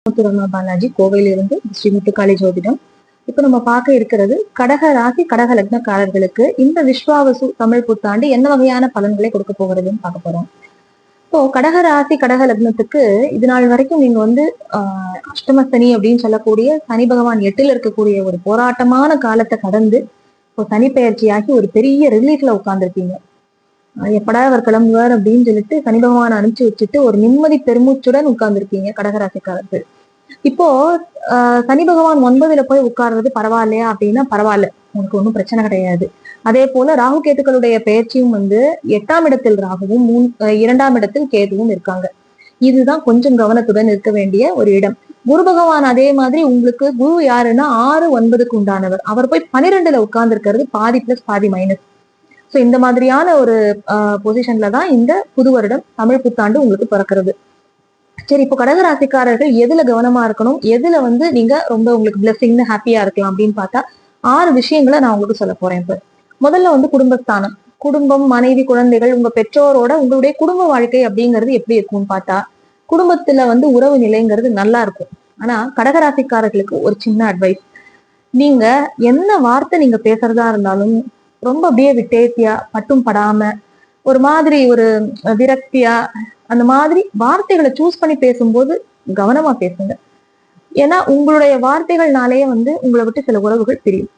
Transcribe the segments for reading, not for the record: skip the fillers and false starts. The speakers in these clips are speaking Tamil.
பாலாஜி கோவையிலிருந்து ஸ்ரீ முத்துக்காளி ஜோதிடம். இப்ப நம்ம பார்க்க இருக்கிறது கடக ராசி கடக லக்னக்காரர்களுக்கு இந்த விஸ்வாவசு தமிழ் புத்தாண்டு என்ன வகையான பலன்களை கொடுக்க போகிறதுன்னு பார்க்க போறோம். இப்போ கடக ராசி கடக லக்னத்துக்கு இது நாள் வரைக்கும் நீங்க அஷ்டம சனி அப்படின்னு சொல்லக்கூடிய சனி பகவான் 8ல் இருக்கக்கூடிய ஒரு போராட்டமான காலத்தை கடந்து இப்போ சனி பயிற்சியாகி ஒரு பெரிய ரிலீஃப்ல உட்கார்ந்துருக்கீங்க. எப்படா அவர் கிளம்புவார் அப்படின்னு சொல்லிட்டு சனி பகவான் அனுப்பிச்சு வச்சுட்டு ஒரு நிம்மதி பெருமூச்சுடன் உட்கார்ந்துருக்கீங்க கடகராசிக்காரர்கள். இப்போ சனி பகவான் 9ல போய் உட்கார்றது பரவாயில்லையா அப்படின்னா பரவாயில்ல, உங்களுக்கு ஒன்றும் பிரச்சனை கிடையாது. அதே போல ராகு கேத்துக்களுடைய பயிற்சியும் 8ஆம் இடத்தில் ராகுவும் 2ஆம் இடத்தில் கேதுவும் இருக்காங்க. இதுதான் கொஞ்சம் கவனத்துடன் இருக்க வேண்டிய ஒரு இடம். குரு பகவான் அதே மாதிரி உங்களுக்கு குரு யாருன்னா 6, 9க்கு உண்டானவர். அவர் போய் 12ல உட்கார்ந்து இருக்கிறது பாதி பிளஸ் பாதி மைனஸ். சோ இந்த மாதிரியான ஒரு பொசிஷன்ல தான் இந்த புது வருடம் தமிழ் புத்தாண்டு உங்களுக்கு பிறக்கிறது. சரி, இப்போ கடகராசிக்காரர்கள் எதுல கவனமா இருக்கணும், எதுல நீங்க ரொம்ப உங்களுக்கு பிளெஸிங்னு ஹாப்பியா இருக்கலாம் அப்படின்னு பார்த்தா 6 விஷயங்களை நான் உங்களுக்கு சொல்ல போறேன். இப்ப முதல்ல குடும்பஸ்தானம், குடும்பம், மனைவி, குழந்தைகள், உங்க பெற்றோரோட உங்களுடைய குடும்ப வாழ்க்கை அப்படிங்கிறது எப்படி இருக்கும்னு பார்த்தா குடும்பத்துல உறவு நிலைங்கிறது நல்லா இருக்கும். ஆனா கடகராசிக்காரர்களுக்கு ஒரு சின்ன அட்வைஸ், நீங்க என்ன வார்த்தை நீங்க பேசுறதா இருந்தாலும் ரொம்ப அப்படியே விட்டேத்தியா பட்டும் படாம ஒரு மாதிரி ஒரு விரக்தியா அந்த மாதிரி வார்த்தைகளை சூஸ் பண்ணி பேசும்போது கவனமா பேசுங்க. ஏன்னா உங்களுடைய வார்த்தைகள்னாலேயே உங்களை விட்டு சில உறவுகள் பிரியும்.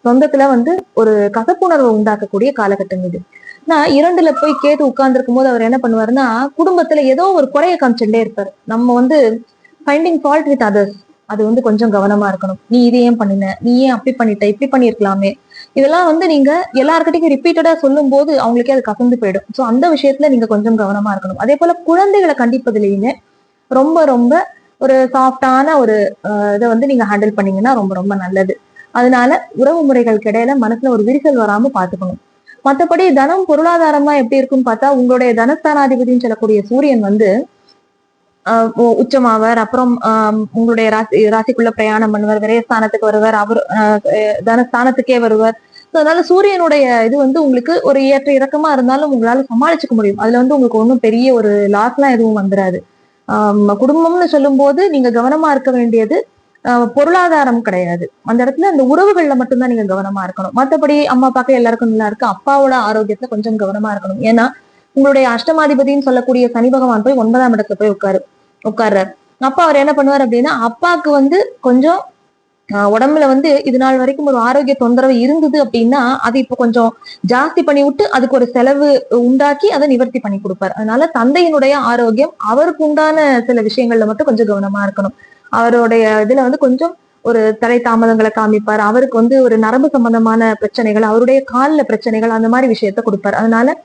சொந்தத்துல ஒரு கசப்புணர்வை உண்டாக்கக்கூடிய காலகட்டம் இது. நான் 2ல போய் கேட்டு உட்கார்ந்து இருக்கும் போது அவர் என்ன பண்ணுவாருன்னா குடும்பத்துல ஏதோ ஒரு குறைய காமிச்சுட்டே இருப்பாரு. நம்ம ஃபைண்டிங் ஃபால்ட் வித் அதர்ஸ், அது கொஞ்சம் கவனமா இருக்கணும். நீ இது ஏன் பண்ணின, நீ ஏன் அப்படி பண்ணிட்ட, இப்படி பண்ணிருக்கலாமே, இதெல்லாம் நீங்க எல்லார்கிட்டையும் ரிப்பீட்டடா சொல்லும் போது அவங்களுக்கே அது கசந்து போயிடும். சோ அந்த விஷயத்துல நீங்க கொஞ்சம் கவனமா இருக்கணும். அதே போல குழந்தைகளை கண்டிப்பதிலேயுமே ரொம்ப ரொம்ப ஒரு சாஃப்டான ஒரு இதை நீங்க ஹேண்டில் பண்ணீங்கன்னா ரொம்ப ரொம்ப நல்லது. அதனால உறவு முறைகளுக்கு இடையில மனசுல ஒரு விரிசல் வராம பாத்துக்கணும். மற்றபடி தனம் பொருளாதாரமா எப்படி இருக்குன்னு பார்த்தா உங்களுடைய தனஸ்தானாதிபதினு சொல்லக்கூடிய சூரியன் உச்சமாவர். அப்புறம் உங்களுடைய ராசிக்குள்ள பிரயாணம் பண்ணுவார், விரயஸ்தானத்துக்கு வருவார், அவர் தனஸ்தானத்துக்கே வருவார். அதனால சூரியனுடைய இது உங்களுக்கு ஒரு ஏற்ற இறக்கமா இருந்தாலும் உங்களால சமாளிச்சுக்க முடியும். அதுல உங்களுக்கு ஒன்றும் பெரிய ஒரு லாஸ் எல்லாம் எதுவும் வந்துடாது. குடும்பம்னு சொல்லும் போது நீங்க கவனமா இருக்க வேண்டியது பொருளாதாரம் கிடையாது. அந்த இடத்துல அந்த உறவுகள்ல மட்டும்தான் நீங்க கவனமா இருக்கணும். மற்றபடி அம்மா அப்பாக்கு எல்லாருக்கும் நல்லா இருக்கு, அப்பாவோட ஆரோக்கியத்துல கொஞ்சம் கவனமா இருக்கணும். ஏன்னா உங்களுடைய அஷ்டமாதிபதினு சொல்லக்கூடிய சனி பகவான் போய் 9ஆம் இடத்துல போய் உட்கார்றாரு. அப்ப அவர் என்ன பண்ணுவார் அப்படின்னா அப்பாவுக்கு கொஞ்சம் உடம்புல இது நாள் வரைக்கும் ஒரு ஆரோக்கிய தொந்தரவு இருந்தது அப்படின்னா அது இப்ப கொஞ்சம் ஜாஸ்தி பண்ணி விட்டு அதுக்கு ஒரு செலவு உண்டாக்கி அதை நிவர்த்தி பண்ணி கொடுப்பார். அதனால தந்தையினுடைய ஆரோக்கியம் அவருக்கு உண்டான சில விஷயங்கள்ல மட்டும் கொஞ்சம் கவனமா இருக்கணும். அவருடைய இதுல கொஞ்சம் ஒரு தலை தாமதங்களை காமிப்பார். அவருக்கு ஒரு நரம்பு சம்பந்தமான பிரச்சனைகள், அவருடைய காலில் பிரச்சனைகள், அந்த மாதிரி விஷயத்த கொடுப்பார். அதனால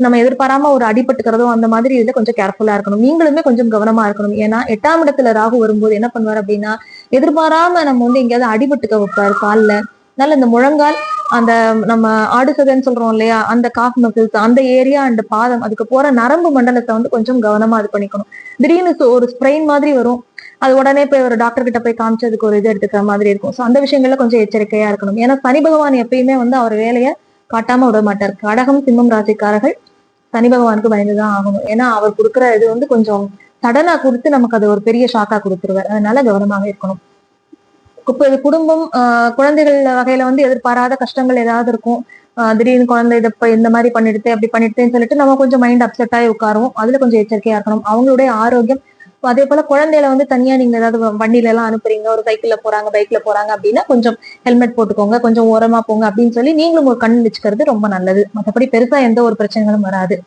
நம்ம எதிர்பாராம ஒரு அடிபட்டுக்கிறதோ அந்த மாதிரி இதுல கொஞ்சம் கேர்ஃபுல்லா இருக்கணும். நீங்களுமே கொஞ்சம் கவனமா இருக்கணும். ஏன்னா 8ஆம் இடத்துல ராகு வரும்போது என்ன பண்ணுவார் அப்படின்னா எதிர்பாராம நம்ம எங்கேயாவது அடிபட்டுக்க வைப்பார் கால்ல. அதனால இந்த முழங்கால், அந்த நம்ம ஆடுசதைன்னு சொல்றோம் இல்லையா, அந்த காஃப் மசில்ஸ், அந்த ஏரியா அண்ட் பாதம், அதுக்கு போற நரம்பு மண்டலத்தை கொஞ்சம் கவனமா இது பண்ணிக்கணும். திடீர்னு ஒரு ஸ்ப்ரெயின் மாதிரி வரும், அது உடனே போய் ஒரு டாக்டர் கிட்ட போய் காமிச்சதுக்கு ஒரு இது எடுத்துக்கிற மாதிரி இருக்கும். ஸோ அந்த விஷயங்கள்ல கொஞ்சம் எச்சரிக்கையா இருக்கணும். ஏன்னா சனி பகவான் எப்பயுமே அவர் வேலையை காட்டாம விட மாட்டார். கடகம் சிம்மம் ராசிக்காரர்கள் சனி பகவானுக்கு பயந்துதான் ஆகணும். ஏன்னா அவர் கொடுக்குற இது கொஞ்சம் சடனா கொடுத்து நமக்கு அது ஒரு பெரிய ஷாக்கா கொடுத்துருவார். அதனால கவனமாக இருக்கணும். இப்போ இது குடும்பம், குழந்தைகள் வகையில எதிர்பாராத கஷ்டங்கள் ஏதாவது இருக்கும். திடீர்னு குழந்தை இதை இந்த மாதிரி பண்ணிடுது அப்படி பண்ணிடுதுன்னு சொல்லிட்டு நம்ம கொஞ்சம் மைண்ட் அப்செட் ஆகி உட்காருவோம். அதுல கொஞ்சம் எச்சரிக்கையா இருக்கணும். அவங்களுடைய ஆரோக்கியம், அதே போல குழந்தைகளை தனியா நீங்க ஏதாவது வண்டியில எல்லாம் அனுப்புறீங்க, ஒரு சைக்கிள்ல போறாங்க, பைக்ல போறாங்க அப்படின்னா கொஞ்சம் ஹெல்மெட் போட்டுக்கோங்க, கொஞ்சம் ஓரமா போங்க அப்படின்னு சொல்லி நீங்களும் ஒரு கண் வச்சுக்கிறது ரொம்ப நல்லது. மற்றபடி பெருசா எந்த ஒரு பிரச்சனைகளும் வராது.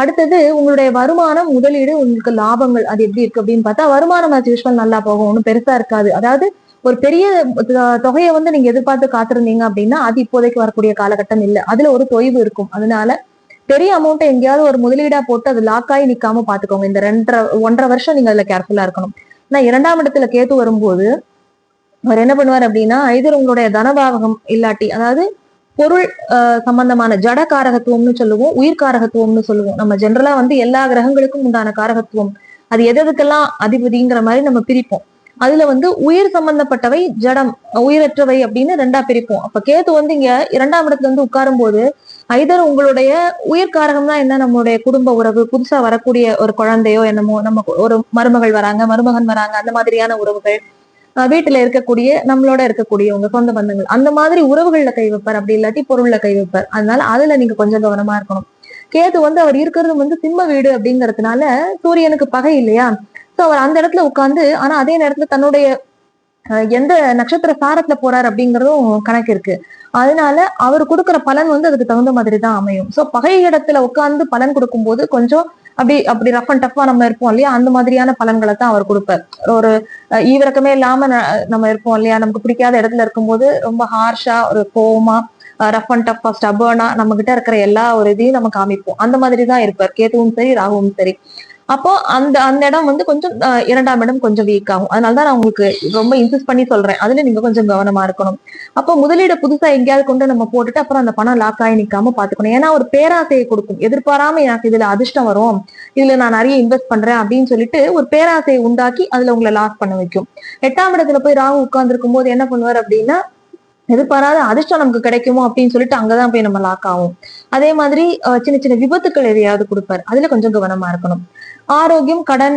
அடுத்தது உங்களுடைய வருமானம், முதலீடு, உங்களுக்கு லாபங்கள் அது எப்படி இருக்கு அப்படின்னு பார்த்தா வருமானம் as usual நல்லா போகும், ஒன்றும் பெருசா இருக்காது. அதாவது ஒரு பெரிய தொகையை நீங்க எதிர்பார்த்து காத்திருந்தீங்க அப்படின்னா அது இப்போதைக்கு வரக்கூடிய காலகட்டம் இல்லை, அதுல ஒரு தொய்வு இருக்கும். அதனால பெரிய அமௌண்ட்டை எங்கேயாவது ஒரு முதலீடா போட்டு அது லாக் ஆகி நிக்காம பாத்துக்கோங்க. இந்த 1.5 வருஷம் நீங்க அதுல கேர்ஃபுல்லா இருக்கணும். ஆனா 2ஆம் இடத்துல கேத்து வரும்போது அவர் என்ன பண்ணுவார் அப்படின்னா ஐதர் உங்களுடைய தனபாவகம் இல்லாட்டி, அதாவது பொருள் சம்பந்தமான ஜட காரகத்துவம்னு சொல்லுவோம், உயிர் காரகத்துவம்னு சொல்லுவோம். நம்ம ஜென்ரலா எல்லா கிரகங்களுக்கும் உண்டான காரகத்துவம் அது எதுக்கெல்லாம் அதிபதிங்கிற மாதிரி நம்ம பிரிப்போம். அதுல வந்து உயிர் சம்பந்தப்பட்டவை, ஜடம், உயிரற்றவை அப்படின்னு ரெண்டா பிரிப்போம். அப்ப கேது வந்து இங்க 2ஆம் இடத்துல வந்து உட்காரும் போது ஐதர் உங்களுடைய உயிர்காரகம் தான் என்ன, நம்மளுடைய குடும்ப உறவு, புதுசா வரக்கூடிய ஒரு குழந்தையோ என்னமோ, நம்ம ஒரு மருமகள் வராங்க, மருமகன் வராங்க, அந்த மாதிரியான உறவுகள், வீட்டுல இருக்கக்கூடிய நம்மளோட இருக்கக்கூடிய உங்க சொந்த பந்தங்கள், அந்த மாதிரி உறவுகள்ல கை வைப்பார். அப்படி இல்லாட்டி பொருள்ல கை வைப்பார். அதனால அதுல நீங்க கொஞ்சம் கவனமா இருக்கணும். கேது வந்து அவர் இருக்கிறது வந்து சிம்ம வீடு அப்படிங்கறதுனால சூரியனுக்கு பகை இல்லையா, சோ அவர் அந்த இடத்துல உட்கார்ந்து, ஆனா அதே நேரத்துல தன்னுடைய எந்த நட்சத்திர சாரத்துல போறாரு அப்படிங்கறதும் கணக்கு இருக்கு. அதனால அவர் கொடுக்குற பலன் வந்து அதுக்கு தகுந்த மாதிரி தான் அமையும். சோ பகை இடத்துல உட்கார்ந்து பலன் கொடுக்கும் போது கொஞ்சம் அப்படி அப்படி ரஃப் அண்ட் டஃபா நம்ம இருப்போம் இல்லையா, அந்த மாதிரியான பலன்களை தான் அவர் கொடுப்பார். ஒரு ஈவிரக்கமே இல்லாம நம்ம இருப்போம் இல்லையா, நமக்கு பிடிக்காத இடத்துல இருக்கும்போது ரொம்ப ஹார்ஷா, ஒரு கோவமா, ரஃப் அண்ட் டஃபா, ஸ்டபர்னா நம்ம கிட்ட இருக்கிற எல்லா ஒரு இதையும் நம்ம காமிப்போம். அந்த மாதிரி தான் இருப்பார் கேதுவும் சரி, ராகுவும் சரி. அப்போ அந்த அந்த இடம் வந்து கொஞ்சம் 2ஆம் இடம் கொஞ்சம் வீக் ஆகும். அதனாலதான் நான் உங்களுக்கு ரொம்ப இன்சிஸ்ட் பண்ணி சொல்றேன். அதுல நீங்க கொஞ்சம் கவனமா இருக்கணும். அப்போ முதலீடு புதுசா எங்கேயாவது கொண்டு நம்ம போட்டுட்டு அப்புறம் அந்த பணம் லாக் ஆகி நிக்காம பாத்துக்கணும். ஏன்னா ஒரு பேராசையை கொடுக்கும். எதிர்பாராம எனக்கு இதுல அதிர்ஷ்டம் வரும், இதுல நான் நிறைய இன்வெஸ்ட் பண்றேன் அப்படின்னு சொல்லிட்டு ஒரு பேராசையை உண்டாக்கி அதுல உங்களை லாஸ் பண்ண வைக்கும். 8ஆம் இடத்துல போய் ராகு உட்கார்ந்து இருக்கும் போது என்ன பண்ணுவார் அப்படின்னா, எதிர்பாராத அதிர்ஷ்டம் நமக்கு கிடைக்குமோ அப்படின்னு சொல்லிட்டு அங்கதான் போய் நம்ம லாக் ஆகும். அதே மாதிரி சின்ன சின்ன விபத்துக்கள் எதையாவது கொடுப்பாரு. அதுல கொஞ்சம் கவனமா இருக்கணும். ஆரோக்கியம், கடன்,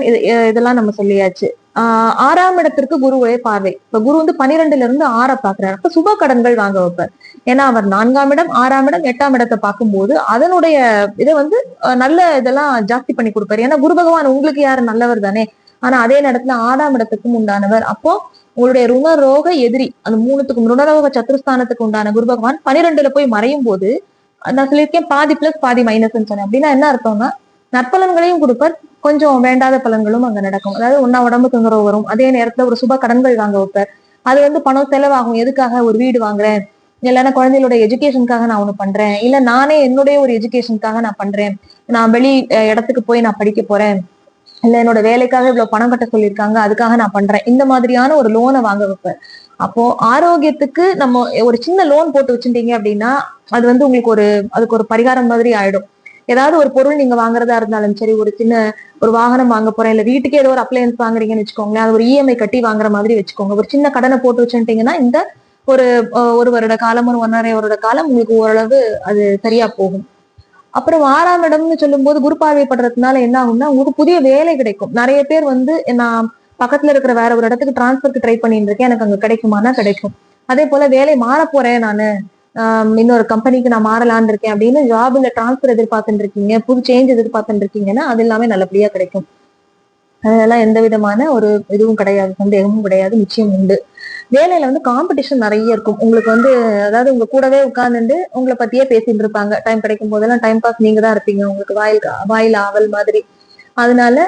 இதெல்லாம் நம்ம சொல்லியாச்சு. 6ஆம் இடத்திற்கு குருவுடைய பார்வை. இப்ப குரு வந்து 12ல இருந்து 6 பாக்குறாரு. அப்ப சுப கடன்கள் வாங்க வைப்பார். ஏன்னா அவர் 4ஆம் இடம், 6ஆம் இடம், 8ஆம் இடத்தை பார்க்கும்போது அதனுடைய இதை வந்து நல்ல இதெல்லாம் ஜாஸ்தி பண்ணி கொடுப்பாரு. ஏன்னா குரு பகவான் உங்களுக்கு யாரு, நல்லவர் தானே. ஆனா அதே நேரத்துல 6ஆம் இடத்துக்கும் உண்டானவர். அப்போ உங்களுடைய ருணரோக எதிரி, அந்த 3த்துக்கும் ருணரோக சத்துருஸ்தானத்துக்கு உண்டான குரு பகவான் 12ல போய் மறையும் போது, நான் சொல்லியிருக்கேன் பாதி பிளஸ் பாதி மைனஸ் சொன்னேன். அப்படின்னா என்ன அர்த்தம்னா, நற்பலன்களையும் கொடுப்பார், கொஞ்சம் வேண்டாத பலன்களும் அங்க நடக்கும். அதாவது ஒன்னா உடம்பு தொந்தரவு வரும், அதே நேரத்துல ஒரு சுப கடன்கள் வாங்க வைப்பார். அது வந்து பணம் செலவாகும். எதுக்காக, ஒரு வீடு வாங்குறேன், இல்லைன்னா குழந்தைகளோட எஜுகேஷனுக்காக நான் ஒண்ணு பண்றேன், இல்ல நானே என்னுடைய ஒரு எஜுகேஷனுக்காக நான் பண்றேன், நான் வெளி இடத்துக்கு போய் நான் படிக்க போறேன், இல்ல என்னோட வேலைக்காக இவ்வளவு பணம் கட்ட சொல்லியிருக்காங்க அதுக்காக நான் பண்றேன், இந்த மாதிரியான ஒரு லோனை வாங்க வைப்பேன். அப்போ ஆரோக்கியத்துக்கு நம்ம ஒரு சின்ன லோன் போட்டு வச்சுட்டீங்க அப்படின்னா அது வந்து உங்களுக்கு அதுக்கு ஒரு பரிகாரம் மாதிரி ஆயிடும். ஏதாவது ஒரு பொருள் நீங்க வாங்குறதா இருந்தாலும் சரி, ஒரு சின்ன ஒரு வாகனம் வாங்க போறேன், இல்ல வீட்டுக்கே ஏதோ ஒரு அப்ளையன்ஸ் வாங்குறீங்கன்னு வச்சுக்கோங்களேன், அது ஒரு இஎம்ஐ கட்டி வாங்குற மாதிரி வச்சுக்கோங்க. ஒரு சின்ன கடனை போட்டு வச்சுட்டீங்கன்னா இந்த ஒரு 1 வருட காலம், ஒரு 1.5 வருட காலம் உங்களுக்கு ஓரளவு அது சரியா போகும். அப்புறம் 6ஆம் இடம்னு சொல்லும் போது குரு பார்வைப்படுறதுனால என்ன ஆகும்னா, உங்களுக்கு புதிய வேலை கிடைக்கும். நிறைய பேர் வந்து நான் பக்கத்துல இருக்கிற வேற ஒரு இடத்துக்கு டிரான்ஸ்பருக்கு ட்ரை பண்ணிட்டு இருக்கேன், எனக்கு அங்க கிடைக்குமானா கிடைக்கும். அதே போல வேலை மாற போறேன் நானு, இன்னொரு கம்பெனிக்கு நான் மாறலான்னு இருக்கேன் அப்படின்னு ஜாப்ல டிரான்ஸ்பர் எதிர்பார்த்துட்டு இருக்கீங்க, புது சேஞ்ச் எதிர்பார்த்துட்டு இருக்கீங்கன்னா அது எல்லாமே நல்லபடியா கிடைக்கும். அதெல்லாம் எந்த விதமான ஒரு இதுவும் கிடையாது, சந்தேகமும் கிடையாது, நிச்சயம் உண்டு. வேலையில வந்து காம்படிஷன் நிறைய இருக்கும். உங்களுக்கு வந்து அதாவது உங்க கூடவே உட்கார்ந்துட்டு உங்களை பத்தியே பேசிட்டு இருப்பாங்க. டைம் கிடைக்கும் போதெல்லாம் டைம் பாஸ் நீங்க தான் இருப்பீங்க, உங்களுக்கு வாயில் ஆவல் மாதிரி. அதனால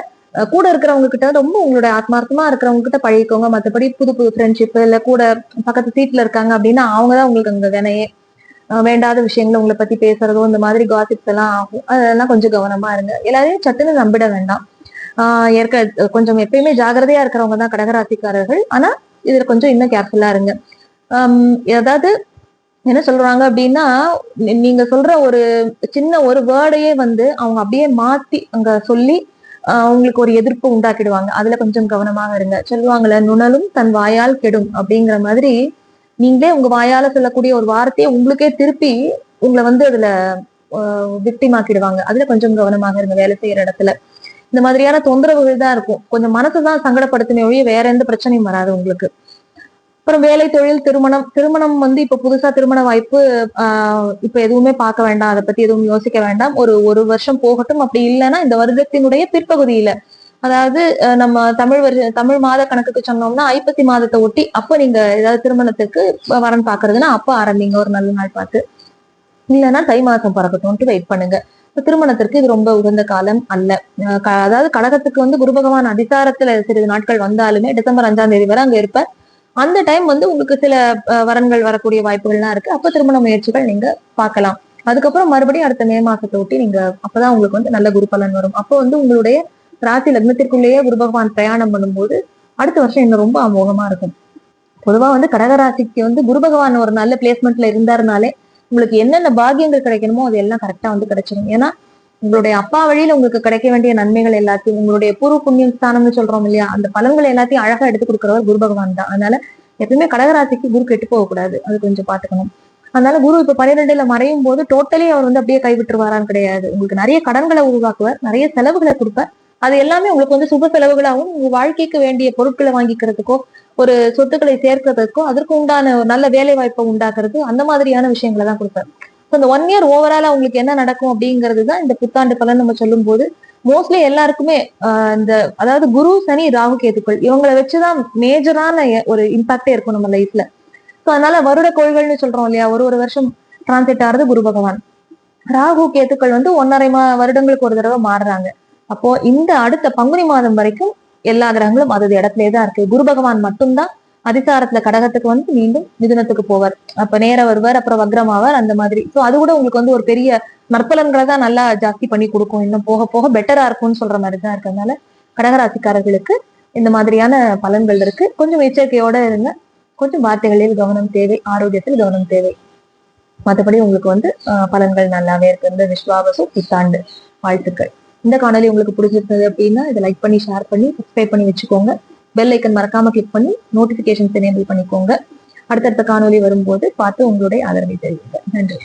கூட இருக்கிறவங்க கிட்ட ரொம்ப உங்களுடைய ஆத்மார்த்தமா இருக்கிறவங்க கிட்ட பழகிக்கோங்க. மற்றபடி புது புது ஃப்ரெண்ட்ஷிப், இல்ல கூட பக்கத்து சீட்ல இருக்காங்க அப்படின்னா அவங்கதான் உங்களுக்கு அங்க வினையே. வேண்டாத விஷயங்களை உங்களை பத்தி பேசுறதோ இந்த மாதிரி காசிப்ஸ் எல்லாம் ஆகும். அதெல்லாம் கொஞ்சம் கவனமா இருங்க. எல்லாரையும் சட்டுன்னு நம்பிட வேண்டாம். கொஞ்சம் எப்பயுமே ஜாகிரதையா இருக்கிறவங்க தான் கடகராசிக்காரர்கள். ஆனா இதுல கொஞ்சம் இன்னும் கேர்ஃபுல்லா இருங்க. ஏதாவது என்ன சொல்றாங்க அப்படின்னா, நீங்க சொல்ற ஒரு சின்ன ஒரு வேர்டையே வந்து அவங்க அப்படியே மாத்தி அங்க சொல்லி உங்களுக்கு ஒரு எதிர்ப்பு உண்டாக்கிடுவாங்க. அதுல கொஞ்சம் கவனமாக இருங்க. சொல்லுவாங்கல்ல, நுணலும் தன் வாயால் கெடும் அப்படிங்கிற மாதிரி, நீங்களே உங்க வாயால சொல்லக்கூடிய ஒரு வார்த்தையை உங்களுக்கே திருப்பி உங்களை வந்து அதுல விக்டிமாக்கிடுவாங்க. அதுல கொஞ்சம் கவனமாக இருங்க வேலை செய்யற இடத்துல. இந்த மாதிரியான தொந்தரவுகள் தான் இருக்கும். கொஞ்சம் மனசுதான் சங்கடப்படுத்தின ஒழிய வேற எந்த பிரச்சனையும் வராது உங்களுக்கு. அப்புறம் வேலை, தொழில், திருமணம் வந்து இப்ப புதுசா திருமண வாய்ப்பு இப்ப எதுவுமே பார்க்க வேண்டாம், அதை பத்தி எதுவும் யோசிக்க வேண்டாம். ஒரு வருஷம் போகட்டும். அப்படி இல்லைன்னா இந்த வருடத்தினுடைய பிற்பகுதியில, அதாவது நம்ம தமிழ் மாத கணக்குக்கு சொன்னோம்னா ஐப்பசி மாதத்தை ஒட்டி அப்ப நீங்க ஏதாவது திருமணத்துக்கு வரன் பாக்குறதுன்னா அப்ப ஆரம்பிங்க, ஒரு நல்ல நாள் பார்த்து. இல்லைன்னா தை மாசம் பறக்கட்டும்ட்டு வெயிட் பண்ணுங்க. திருமணத்திற்கு இது ரொம்ப உகந்த காலம் அல்ல. அதாவது கடகத்துக்கு வந்து குரு பகவான் அதிசாரத்துல சிறிது நாட்கள் வந்தாலுமே டிசம்பர் 5ஆம் தேதி வரை அங்க இருப்பார். அந்த டைம் வந்து உங்களுக்கு சில வரன்கள் வரக்கூடிய வாய்ப்புகள்லாம் இருக்கு. அப்ப திருமண முயற்சிகள் நீங்க பார்க்கலாம். அதுக்கப்புறம் மறுபடியும் அடுத்த மே மாசத்தை ஒட்டி நீங்க அப்பதான் உங்களுக்கு வந்து நல்ல குரு பலன் வரும். அப்போ வந்து உங்களுடைய ராசி லக்னத்திற்குள்ளேயே குரு பகவான் பிரயாணம் பண்ணும்போது அடுத்த வருஷம் இன்னும் ரொம்ப அமோகமா இருக்கும். பொதுவா வந்து கடகராசிக்கு வந்து குரு பகவான் ஒரு நல்ல பிளேஸ்மெண்ட்ல இருந்தாருனாலே உங்களுக்கு என்னென்ன பாக்கியங்கள் கிடைக்கணுமோ அது எல்லாம் கரெக்டா வந்து கிடைச்சிடும். ஏன்னா உங்களுடைய அப்பா வழியில உங்களுக்கு கிடைக்க வேண்டிய நன்மைகள் எல்லாத்தையும், உங்களுடைய பூர்வ புண்ணியம் ஸ்தானம்னு சொல்றோம் இல்லையா, அந்த பலன்கள் எல்லாத்தையும் அழகா எடுத்து கொடுக்கிறவர் குரு பகவான் தான். அதனால எப்பவுமே கடகராசிக்கு குரு கெட்டு போக கூடாது, அது கொஞ்சம் பாத்துக்கணும். அதனால குரு இப்ப 12ல மறையும் போது டோட்டலி அவர் வந்து அப்படியே கைவிட்டுருவாரான்னு கிடையாது. உங்களுக்கு நிறைய கடன்களை உருவாக்குவார், நிறைய செலவுகளை கொடுப்பார். அது எல்லாமே உங்களுக்கு வந்து சுப செலவுகளாகவும் உங்க வாழ்க்கைக்கு வேண்டிய பொருட்களை வாங்கிக்கிறதுக்கோ, ஒரு சொத்துக்களை சேர்க்கிறதுக்கோ, அதற்கு உண்டான ஒரு நல்ல வேலை வாய்ப்பை உண்டாக்குறது, அந்த மாதிரியான விஷயங்களை தான் கொடுப்பார். இந்த 1 இயர் ஓவராலா உங்களுக்கு என்ன நடக்கும் அப்படிங்கிறது தான் இந்த புத்தாண்டு பலன் நம்ம சொல்லும் போது மோஸ்ட்லி எல்லாருக்குமே இந்த அதாவது குரு, சனி, ராகு, கேதுக்கள் இவங்களை வச்சுதான் மேஜரான ஒரு இம்பாக்டே இருக்கும் நம்ம லைஃப்ல. ஸோ அதனால வருட கோள்கள்னு சொல்றோம் இல்லையா, ஒரு ஒரு வருஷம் டிரான்சிட் ஆறது குரு பகவான். ராகு, கேதுக்கள் வந்து 1.5 வருடங்களுக்கு ஒரு தடவை மாறுறாங்க. அப்போ இந்த அடுத்த பங்குனி மாதம் வரைக்கும் எல்லா கிரகங்களும் அதது இடத்துலயே தான் இருக்கு. குரு பகவான் மட்டும்தான் அதிசாரத்துல கடகத்துக்கு வந்து மீண்டும் மிதுனத்துக்கு போவார். அப்ப நேர வருவார், அப்புறம் வக்ரம் ஆவார், அந்த மாதிரி. சோ அது கூட உங்களுக்கு வந்து ஒரு பெரிய நற்பலன்களை தான் நல்லா ஜாஸ்தி பண்ணி கொடுக்கும். இன்னும் போக போக பெட்டரா இருக்கும்னு சொல்ற மாதிரிதான் இருக்கிறதுனால கடகராசிக்காரர்களுக்கு இந்த மாதிரியான பலன்கள் இருக்கு. கொஞ்சம் எச்சரிக்கையோட இருங்க. கொஞ்சம் வார்த்தைகளில் கவனம் தேவை, ஆரோக்கியத்தில் கவனம் தேவை. மற்றபடி உங்களுக்கு வந்து பலன்கள் நல்லாவே இருக்கு. இந்த விஸ்வாவசு புத்தாண்டு வாழ்த்துக்கள். இந்த காணொலி உங்களுக்கு பிடிச்சிருந்தது அப்படின்னா இதை லைக் பண்ணி, ஷேர் பண்ணி, சப்ஸ்கிரைப் பண்ணி வச்சுக்கோங்க. பெல் ஐக்கன் மறக்காம கிளிக் பண்ணி நோட்டிபிகேஷன்ஸ் எனேபிள் பண்ணிக்கோங்க. அடுத்தடுத்த காணொலி வரும்போது பார்த்து உங்களுடைய ஆதரவை தெரிவிங்க. நன்றி.